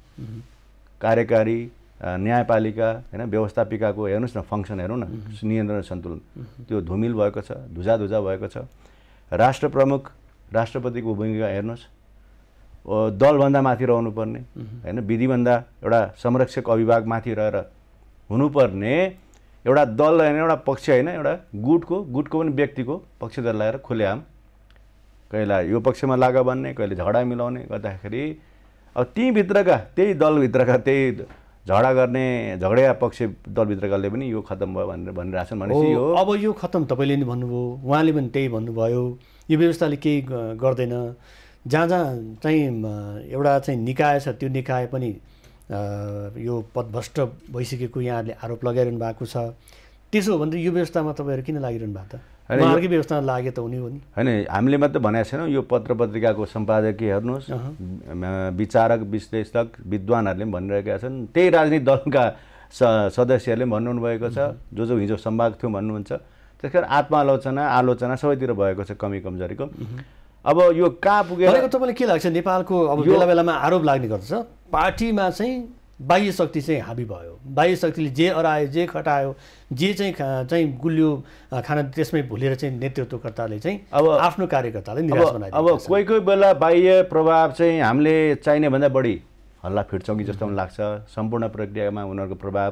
कार्यकारी न्यायपालिका होइन व्यवस्थापिकाको हेर्नुहोस् न फङ्सन हेरौँ न, नियन्त्रण सन्तुलन त्यो धुमिल भएको छ, धुजा भएको छ। राष्ट्र प्रमुख राष्ट्रपतिको भूमिका हेर्नुहोस्, दलभन्दा माथि रहनुपर्ने होइन, विधिभन्दा एउटा संरक्षक अभिभाग माथि रहेर हुनुपर्ने एउटा दल होइन, एउटा पक्ष होइन, एउटा गुटको पनि व्यक्तिको पक्षधर लगाएर खुलेआम कहिले यो पक्षमा लागा भन्ने, कहिले झगडा मिलाउने गर्दाखेरि अब त्यही दलभित्रका त्यही झगडा गर्ने झगडिया पक्ष दलभित्रकाले पनि यो खत्तम भयो भनेर भनिरहेको छन्। भनेपछि यो अब यो खत्तम तपाईँले नि भन्नुभयो, उहाँले पनि त्यही भन्नुभयो, यो व्यवस्थाले केही गर्दैन। जहाँ चाहिँ एउटा चाहिँ निकाय छ त्यो निकाय पनि यो पदभ्रष्ट भइसकेको यहाँहरूले आरोप लगाइरहनु भएको छ। त्यसो हो भने यो व्यवस्थामा तपाईँहरू किन लागिरहनु भएको त? उहाँहरूकै व्यवस्थामा लागे त हुने हो नि होइन। हामीले मात्रै भनेको छैनौँ, यो पत्र पत्रिकाको सम्पादकीय हेर्नुहोस्, विचारक विश्लेषक विद्वानहरूले पनि भनिरहेका छन्, त्यही राजनीतिक दलका सदस्यहरूले पनि भन्नु भएको छ, जो हिजो सम्वाद थियो भन्नुहुन्छ। त्यस कारण आलोचना सबैतिर भएको छ कमी कमजोरीको। अब यो कहाँ पुगेर तपाईँलाई के लाग्छ? नेपालको अब बेला बेलामा आरोप लाग्ने गर्दछ पार्टीमा चाहिँ बाह्य शक्ति चाहिँ हाबी भयो, बाह्य शक्तिले जे अरायो जे खटायो जे चाहिँ गुलियो खाना त्यसमै भुलेर चाहिँ नेतृत्वकर्ताले चाहिँ अब आफ्नो कार्यकर्तालाई निराश बनाइदिन्छ। अब कोही बेला बाह्य प्रभाव चाहिँ हामीले चाहिने भन्दा बढी हल्ला फिट्छौँ कि जस्तो लाग्छ। सम्पूर्ण प्रक्रियामा उनीहरूको प्रभाव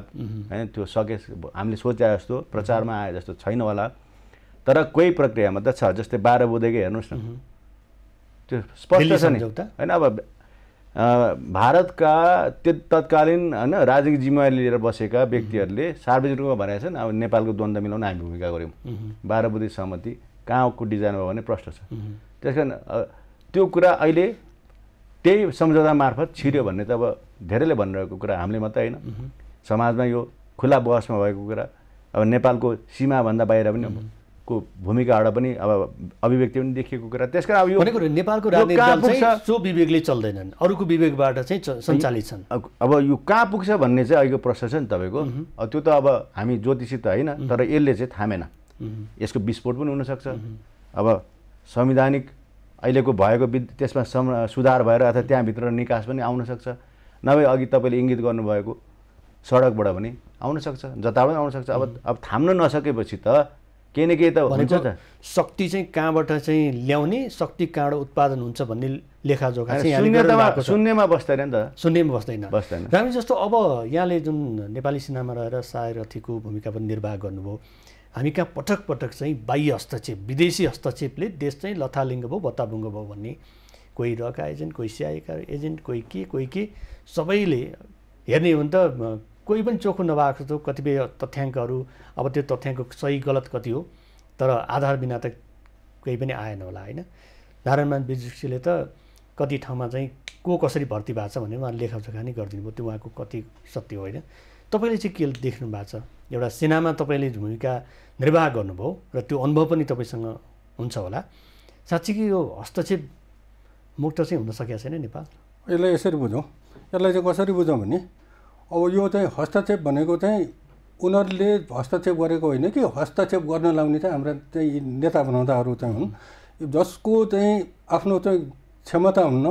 होइन त्यो हामीले सोचे जस्तो प्रचारमा आए जस्तो छैन होला, तर कोही प्रक्रियामा त छ। जस्तै 12 बुँदेकै हेर्नुहोस् न, त्यो स्पष्ट छ नि होइन। अब भारतका तत्कालीन होइन राजनीतिक जिम्मेवारी लिएर बसेका व्यक्तिहरूले सार्वजनिक रूपमा भनेका छन् अब नेपालको द्वन्द्व मिलाउन हामी भूमिका गऱ्यौँ 12 बुँदे सहमति कहाँको डिजाइन हो भने प्रश्न छ। त्यस कारण त्यो कुरा अहिले त्यही सम्झौता मार्फत छिर्यो भन्ने त अब धेरैले भनिरहेको कुरा हामीले मात्रै होइन, समाजमा यो खुला बहसमा भएको कुरा, अब नेपालको सीमाभन्दा बाहिर पनि को भूमिकाबाट पनि अब अभिव्यक्ति पनि देखिएको कुरा। त्यसकारण अब यो भनेको नेपालको राजनीति चाहिँ सो विवेकले चल्दैनन्, अरूको विवेकबाट चाहिँ सञ्चालित छन्। अब यो कहाँ पुग्छ भन्ने चाहिँ अहिलेको प्रश्न छ नि तपाईँको। त्यो त अब हामी ज्योतिषी त होइन, तर यसले चाहिँ थामेन, यसको विस्फोट पनि हुनसक्छ। अब संवैधानिक अहिलेको भएको त्यसमा सुधार भएर अथवा त्यहाँभित्र निकास पनि आउन सक्छ, नभए अघि तपाईँले इङ्गित गर्नुभएको सडकबाट पनि आउन सक्छ, जता पनि आउन सक्छ। अब थाम्न नसकेपछि त केही न केही त हुन्छ त। शक्ति चाहिँ कहाँबाट चाहिँ ल्याउने, शक्ति कहाँबाट उत्पादन हुन्छ भन्ने लेखाजोखा चाहिँ शून्यमा बस्दैन नि त, शून्यमा बस्दैन। रामी जस्तो अब यहाँले जुन नेपाली सेनामा रहेर सारथीको भूमिका पनि निर्वाह गर्नुभयो, हामी कहाँ पटक पटक चाहिँ बाह्य हस्तक्षेप, विदेशी हस्तक्षेपले देश चाहिँ लथालिङ्ग भयो, बत्ताबुङ्ग भयो भन्ने, कोही रका एजेन्ट, कोही सिआइएका एजेन्ट, कोही के सबैले हेर्ने हो भने त कोही पनि चोखो नभएको छ कतिपय तथ्याङ्कहरू। अब त्यो तथ्याङ्क सही गलत कति हो, तर आधार बिना त केही पनि आएन होला होइन। नारायणमान विजुषीले त कति ठाउँमा चाहिँ को कसरी भर्ती भएको छ भने उहाँले लेखाजोखा नै गरिदिनु भयो, त्यो उहाँको कति सत्य होइन। तपाईँले चाहिँ के देख्नु भएको छ, एउटा सेनामा तपाईँले भूमिका निर्वाह गर्नुभयो र त्यो अनुभव पनि तपाईँसँग हुन्छ होला, साँच्चै कि यो हस्तक्षेप मुक्त चाहिँ हुन सकेको छैन नेपाल? यसलाई यसरी बुझौँ, यसलाई चाहिँ कसरी बुझौँ भने अब यो चाहिँ हस्तक्षेप भनेको चाहिँ उनीहरूले हस्तक्षेप गरेको होइन कि हस्तक्षेप गर्न लाउने चाहिँ हाम्रा चाहिँ नेता बनाउँदाहरू चाहिँ हुन्, जसको चाहिँ आफ्नो चाहिँ क्षमता हुन्न,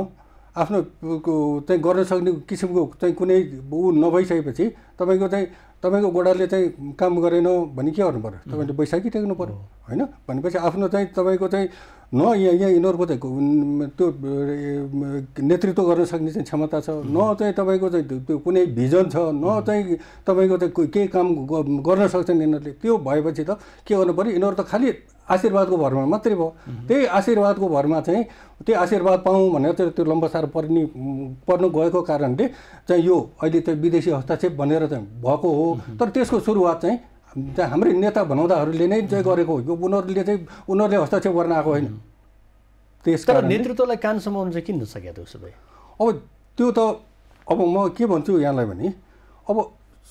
आफ्नो चाहिँ गर्न सक्ने किसिमको चाहिँ कुनै ऊ नभइसकेपछि तपाईँको गोडाले चाहिँ काम गरेन भने के गर्नु पऱ्यो? तपाईँले बैशाखी टेक्नु पऱ्यो होइन। भनेपछि आफ्नो चाहिँ तपाईँको चाहिँ न यहाँ यिनीहरूको चाहिँ त्यो नेतृत्व गर्न सक्ने चाहिँ क्षमता छ, न चाहिँ तपाईँको चाहिँ त्यो कुनै भिजन छ, न चाहिँ तपाईँको चाहिँ केही काम गर्न सक्छन् यिनीहरूले। त्यो भएपछि त के गर्नु पऱ्यो, यिनीहरू त खालि आशीर्वादको भरमा मात्रै भयो। त्यही आशीर्वादको भरमा चाहिँ त्यो आशीर्वाद पाऊँ भनेर चाहिँ त्यो लम्बसार पर्नु गएको कारणले चाहिँ यो अहिले चाहिँ विदेशी हस्तक्षेप भनेर चाहिँ भएको हो। तर त्यसको सुरुवात चाहिँ हाम्रै नेता बनाउँदाहरूले नै चाहिँ गरेको हो, यो उनीहरूले हस्तक्षेप गर्न आएको होइन। त्यसकारण नेतृत्वलाई कान समाउनु चाहिँ किन नसक्यो त उसो भए? अब त्यो त अब म के भन्छु यहाँलाई भने अब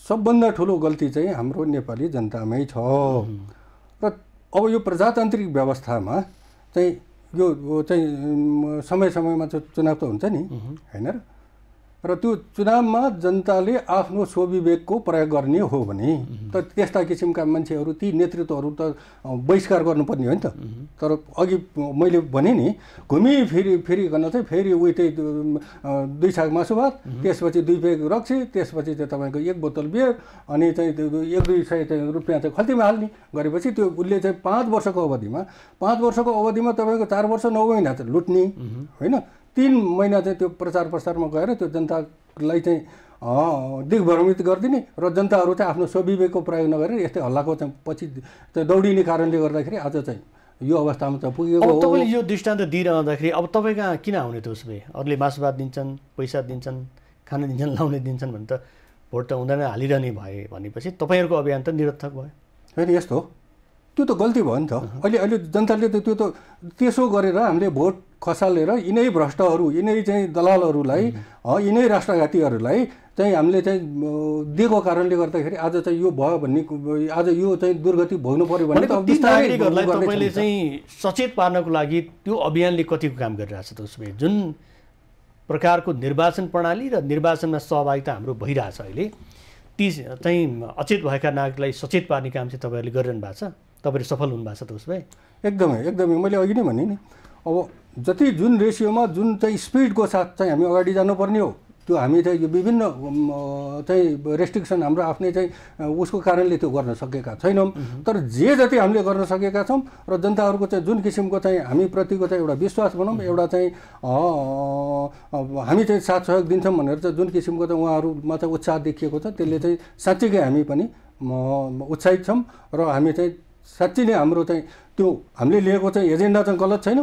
सबभन्दा ठुलो गल्ती चाहिँ हाम्रो नेपाली जनतामै छ। र अब यो प्रजातान्त्रिक व्यवस्थामा चाहिँ यो चाहिँ समय समयमा चुनाव त हुन्छ नि होइन र त्यो चुनावमा जनताले आफ्नो स्वविवेकको प्रयोग गर्ने हो भने त त्यस्ता किसिमका मान्छेहरू ती नेतृत्वहरू त बहिष्कार गर्नुपर्ने हो नि त। तर अघि मैले भने नि फेरिकन चाहिँ फेरि उही त्यही 2 छाक मासु भात, त्यसपछि 2 पेग रक्सी, त्यसपछि चाहिँ तपाईँको 1 बोतल बियर, अनि चाहिँ 100-200 रुपियाँ चाहिँ खल्तीमा हाल्ने गरेपछि त्यो उसले चाहिँ 5 वर्षको अवधिमा तपाईँको 4 वर्ष 9 महिना चाहिँ लुट्ने होइन। 3 महिना चाहिँ त्यो प्रचार प्रसारमा गएर त्यो जनतालाई चाहिँ दिग्भ्रमित गरिदिने र जनताहरू चाहिँ आफ्नो स्वविवेकको प्रयोग नगरेर यस्तै हल्लाको चाहिँ पछि चाहिँ दौडिने कारणले गर्दाखेरि आज चाहिँ यो अवस्थामा चाहिँ पुगेको हो। तपाईँले यो दृष्टान्त दिइरहँदाखेरि अब तपाईँ कहाँ किन आउने त उसो भए? अरूले मासुभात दिन्छन्, पैसा दिन्छन्, खान दिन्छन्, लाउने दिन्छन् भने त भोट त हुँदैन हालिरहने भए भनेपछि तपाईँहरूको अभियान त निरर्थक भयो होइन। यस्तो त्यो त गल्ती भयो नि त। अहिले जनताले त त्यो त त्यसो गरेर हामीले भोट खसालेर यिनै भ्रष्टहरू, यिनै चाहिँ दलालहरूलाई, यिनै राष्ट्रघातीहरूलाई चाहिँ हामीले चाहिँ दिएको कारणले गर्दाखेरि आज चाहिँ यो भयो भन्ने, आज यो चाहिँ दुर्गति भोग्नु पऱ्यो भने त नागरिकहरूलाई तपाईँले चाहिँ सचेत पार्नको लागि त्यो अभियानले कतिको काम गरिरहेछ त उसमा? जुन प्रकारको निर्वाचन प्रणाली र निर्वाचनमा सहभागिता हाम्रो भइरहेछ अहिले, ती चाहिँ अचेत भएका नागरिकलाई सचेत पार्ने काम चाहिँ तपाईँहरूले गरिरहनु भएको छ, तपाईँले सफल हुनुभएको छ त उसमा? एकदमै मैले अघि नै भने नि अब जति जुन रेसियोमा जुन चाहिँ स्पिडको साथ चाहिँ हामी अगाडि जानुपर्ने हो, त्यो हामी चाहिँ यो विभिन्न चाहिँ रेस्ट्रिक्सन हाम्रो आफ्नै चाहिँ उसको कारणले त्यो गर्न सकेका छैनौँ। तर जे जति हामीले गर्न सकेका छौँ र जनताहरूको चाहिँ जुन किसिमको चाहिँ हामीप्रतिको चाहिँ एउटा विश्वास भनौँ, एउटा चाहिँ हामी चाहिँ साथ सहयोग दिन्छौँ भनेर चाहिँ जुन किसिमको चाहिँ उहाँहरूमा चाहिँ उत्साह देखिएको छ, त्यसले चाहिँ साँच्चीकै हामी पनि उत्साहित छौँ र हामी चाहिँ साँच्चै नै हाम्रो चाहिँ त्यो हामीले लिएको चाहिँ एजेन्डा चाहिँ गलत छैन,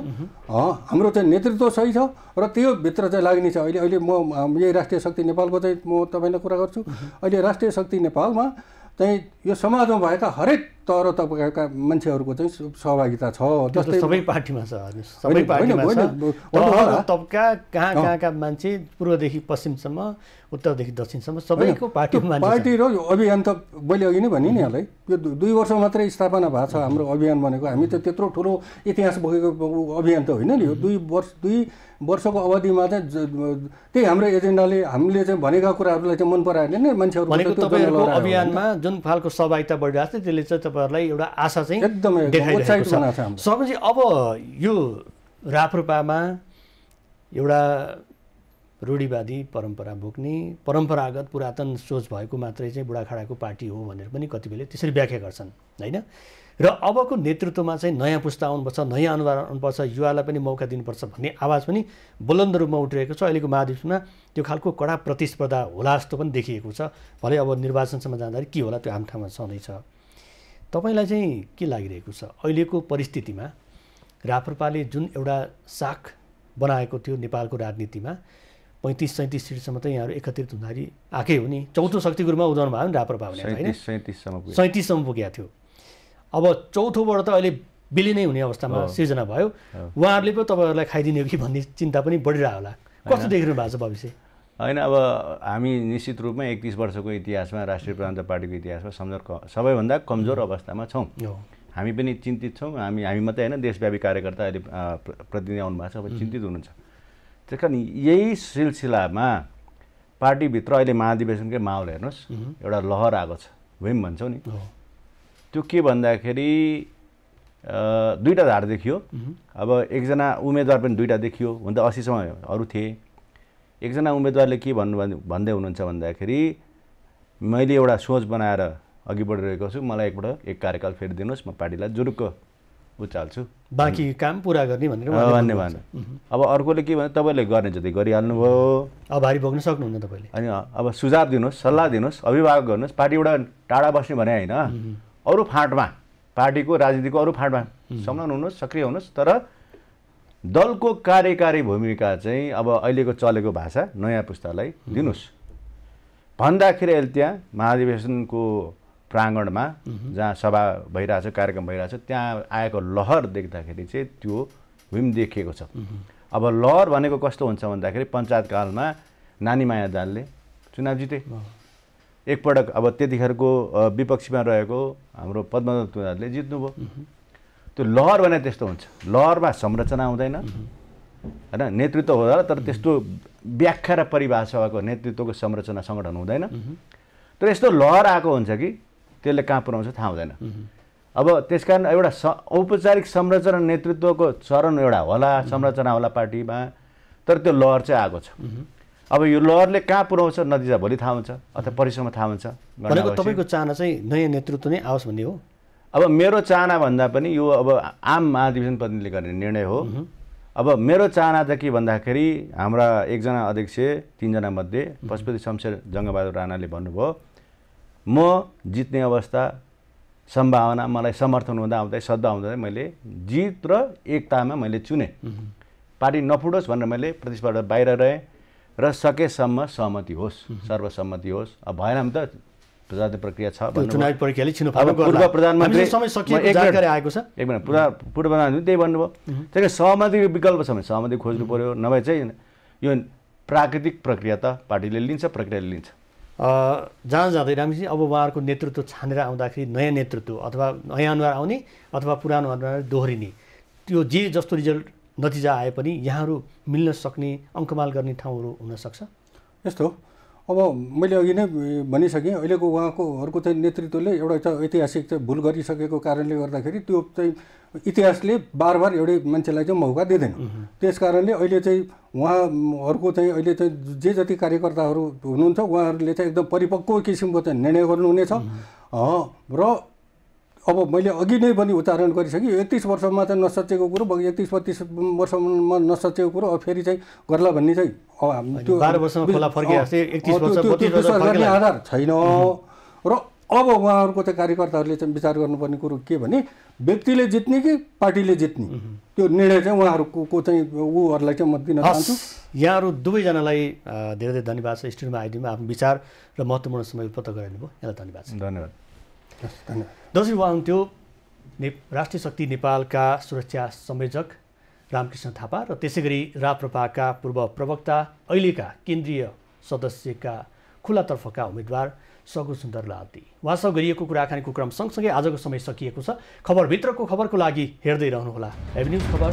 हाम्रो चाहिँ नेतृत्व सही छ र त्यो भित्र चाहिँ लाग्ने छ। अहिले म यही राष्ट्रिय शक्ति नेपालको चाहिँ म तपाईँलाई कुरा गर्छु। अहिले राष्ट्रिय शक्ति नेपालमा चाहिँ यो समाजमा भएका हरेक तह र तबकाका मान्छेहरूको चाहिँ सहभागिता छ। जस्तै सबै पार्टीमा छ, सबै पार्टीमा छ। तबका कहाँका मान्छे पूर्वदेखि पश्चिमसम्म, उत्तरदेखि दक्षिणसम्म सबैको पार्टीमा पार्टी र यो अभियान त मैले अघि नै भने नि हालै यो 2 वर्ष मात्रै स्थापना भएको छ हाम्रो अभियान भनेको। हामी त त्यत्रो ठुलो इतिहास बोकेको अभियान त होइन नि यो। 2 वर्षको अवधिमा चाहिँ त्यही हाम्रो एजेन्डाले हामीले चाहिँ भनेका कुराहरूलाई चाहिँ मन पराएर नै मान्छेहरू अभियानमा जुन खालको सहभागिता बढिरहेको छ त्यसले चाहिँ तपाईँहरूलाई एउटा आशा चाहिँ एकदमै उत्साहित बनाएको छ। सबैले अब यो राप्रपामा एउटा रूढिवादी परम्परा बोक्ने परम्परागत पुरातन सोच भएको मात्रै चाहिँ बुढाखाडाको पार्टी हो भनेर पनि कतिपयले त्यसरी व्याख्या गर्छन् होइन। र अबको नेतृत्वमा चाहिँ नयाँ पुस्ता आउनुपर्छ, नयाँ अनुहार आउनुपर्छ, युवालाई पनि मौका दिनुपर्छ भन्ने आवाज पनि बुलन्द रूपमा उठिरहेको छ। अहिलेको महाधिवेशनमा त्यो खालको कडा प्रतिस्पर्धा होला जस्तो पनि देखिएको छ। भले अब निर्वाचनसम्म जाँदाखेरि के होला त्यो आम ठाउँमा छँदैछ। तपाईँलाई चाहिँ के लागिरहेको छ अहिलेको परिस्थितिमा राप्रपाले जुन एउटा साख बनाएको थियो नेपालको राजनीतिमा 35-37 सिटसम्म त यहाँहरू एकत्रित हुँदाखेरि आएकै हो नि। चौथो शक्तिको रूपमा उदाउनु भयो नि राप्रपा भने होइन, 37सम्म पुगेको थियो। अब चौथोबाट त अहिले विलिनै हुने अवस्थामा सिर्जना भयो। उहाँहरूले पो तपाईँहरूलाई खाइदिने हो कि भन्ने चिन्ता पनि बढिरहेको होला। कस्तो देखिरहनु भएको छ भविष्य? होइन, अब हामी निश्चित रूपमा 31 वर्षको इतिहासमा राष्ट्रिय प्रजातन्त्र पार्टीको इतिहासमा सबैभन्दा कमजोर अवस्थामा छौँ। हामी पनि चिन्तित छौँ। हामी मात्रै होइन, देशव्यापी कार्यकर्ता अहिले प्रतिनिधि आउनु भएको छ, अब चिन्तित हुनुहुन्छ। त्यस कारण यही सिलसिलामा पार्टीभित्र अहिले महाधिवेशनकै माहौल हेर्नुहोस्, एउटा लहर आएको छ, भीम भन्छौँ नि। त्यो के भन्दाखेरि 2टा धार देखियो। अब एकजना उम्मेदवार पनि 2टा देखियो, हुन त 80सम्म अरू थिए। एकजना उम्मेदवारले के भन्दै हुनुहुन्छ भन्दाखेरि मैले एउटा सोच बनाएर अघि बढिरहेको छु, मलाई एक कार्यकाल फेरि दिनुहोस्, म पार्टीलाई जुरुक्क उचाल्छु, बाँकी काम पुरा गर्ने भनेर भन्ने। अब अर्कोले के भने तपाईँले गर्ने जति गरिहाल्नुभयो, अब भारी बोक्न सक्नुहुन्न तपाईँले। अनि अब सुझाव दिनुहोस्, सल्लाह दिनुहोस्, अभिभावक गर्नुहोस्। पार्टीबाट टाढा बस्ने भने होइन, अरू फाँटमा पार्टीको राजनीतिको अरू फाँटमा संलग्न हुनुहोस्, सक्रिय हुनुहोस्। तर दलको कार्यकारी भूमिका चाहिँ अब अहिलेको चलेको भाषा नयाँ पुस्तालाई दिनुहोस् भन्दाखेरि अहिले त्यहाँ महाधिवेशनको प्राङ्गणमा जहाँ सभा भइरहेछ, कार्यक्रम भइरहेछ, त्यहाँ आएको लहर देख्दाखेरि चाहिँ त्यो भीम देखिएको छ। अब लहर भनेको कस्तो हुन्छ भन्दाखेरि पञ्चायतकालमा नानीमाया दालले चुनाव जिते एकपटक। अब त्यतिखेरको विपक्षीमा रहेको हाम्रो पद्मनाभ तुलाले जित्नुभयो। त्यो लहर भने त्यस्तो हुन्छ। लहरमा संरचना हुँदैन होइन, नेतृत्व होला, तर त्यस्तो व्याख्या र परिभाषा भएको नेतृत्वको संरचना सङ्गठन हुँदैन। तर यस्तो लहर आएको हुन्छ कि त्यसले कहाँ पुऱ्याउँछ थाहा हुँदैन। अब त्यसकारण एउटा औपचारिक संरचना नेतृत्वको चरण एउटा होला, संरचना होला पार्टीमा, तर त्यो लहर चाहिँ आएको छ। अब यो लहरले कहाँ पुऱ्याउँछ नतिजा भोलि थाहा हुन्छ अथवा परिश्रममा थाहा हुन्छ। भनेको तपाईँको चाहना चाहिँ नयाँ नेतृत्व नै आओस् भन्ने हो? अब मेरो चाहना भन्दा पनि यो अब आम महाधिवेशन प्रतिनिधिले गर्ने निर्णय हो। अब मेरो चाहना त के भन्दाखेरि हाम्रा एकजना अध्यक्ष 3 जना मध्ये पशुपति शमशेर जङ्गबहादुर राणाले भन्नुभयो, म जित्ने अवस्था सम्भावना मलाई समर्थन हुँदा हुँदै सद्भाव हुँदा मैले जित र एकतामा मैले चुने, पार्टी नफुटोस् भनेर मैले प्रतिस्पर्धा बाहिर रहेँ र सकेसम्म सहमति होस्, सर्वसम्मति होस्। अब भएन भने त प्रजातान्त्रिक प्रक्रिया छ, चुनावी प्रक्रियाले पूर्व प्रधानमन्त्री एक मिनट पूर्व प्रधानमन्त्री त्यही भन्नुभयो। त्यही सहमतिको विकल्प छ भने सहमति खोज्नु पर्यो, नभए चाहिँ यो प्राकृतिक प्रक्रिया त पार्टीले लिन्छ, प्रक्रियाले लिन्छ। जहाँ जाँदै रामजी अब उहाँहरूको नेतृत्व छानेर आउँदाखेरि नयाँ नेतृत्व अथवा नयाँ अनुहार आउने अथवा पुरानो अनुहार दोहोरिने, त्यो जे जस्तो रिजल्ट नतिजा आए पनि यहाँहरू मिल्न सक्ने अङ्कमाल गर्ने ठाउँहरू हुनसक्छ। यस्तो अब मैले अघि नै भनिसकेँ, अहिलेको उहाँकोहरूको चाहिँ नेतृत्वले एउटा ऐतिहासिक चाहिँ भुल गरिसकेको कारणले गर्दाखेरि त्यो चाहिँ इतिहासले बार एउटै मान्छेलाई चाहिँ मौका दिँदैन। त्यस कारणले अहिले चाहिँ उहाँहरूको चाहिँ अहिले चाहिँ जे जति कार्यकर्ताहरू हुनुहुन्छ उहाँहरूले चाहिँ एकदम परिपक्व किसिमको चाहिँ निर्णय गर्नुहुनेछ। र अब मैले अघि नै पनि उच्चारण गरिसकेँ, 31 वर्षमा चाहिँ नसचेको कुरो 31-32 वर्षमा नसचेको कुरो अब फेरि चाहिँ गर्ला भन्ने चाहिँ अब त्यो 12 वर्षमा खोला फर्किया 31 वर्ष गर्ने आधार छैन। र अब उहाँहरूको चाहिँ कार्यकर्ताहरूले चाहिँ विचार गर्नुपर्ने कुरो के भने व्यक्तिले जित्ने कि पार्टीले जित्ने त्यो निर्णय चाहिँ उहाँहरूको चाहिँ उहरूलाई चाहिँ म दिन चाहन्छु। यहाँहरू दुवैजनालाई धेरै धेरै धन्यवाद छ। स्टुडियोमा आइदिनु आफ्नो विचार र महत्त्वपूर्ण समय उपलब्ध गराइदिनु भयो, यहाँलाई धन्यवाद छ। धन्यवाद। धन्यवाद। दर्शक उहाँ हुन्थ्यो राष्ट्रिय शक्ति नेपालका सुरक्षा संयोजक रामकृष्ण थापा र त्यसै गरी राप्रपाका पूर्व प्रवक्ता अहिलेका केन्द्रीय सदस्यका खुलातर्फका उम्मेदवार सगु सुन्दर लालती। उहाँसँग गरिएको कुराकानीको क्रम सँगसँगै आजको समय सकिएको छ। खबरभित्रको खबरको लागि हेर्दै रहनुहोला एभेन्यूज खबर।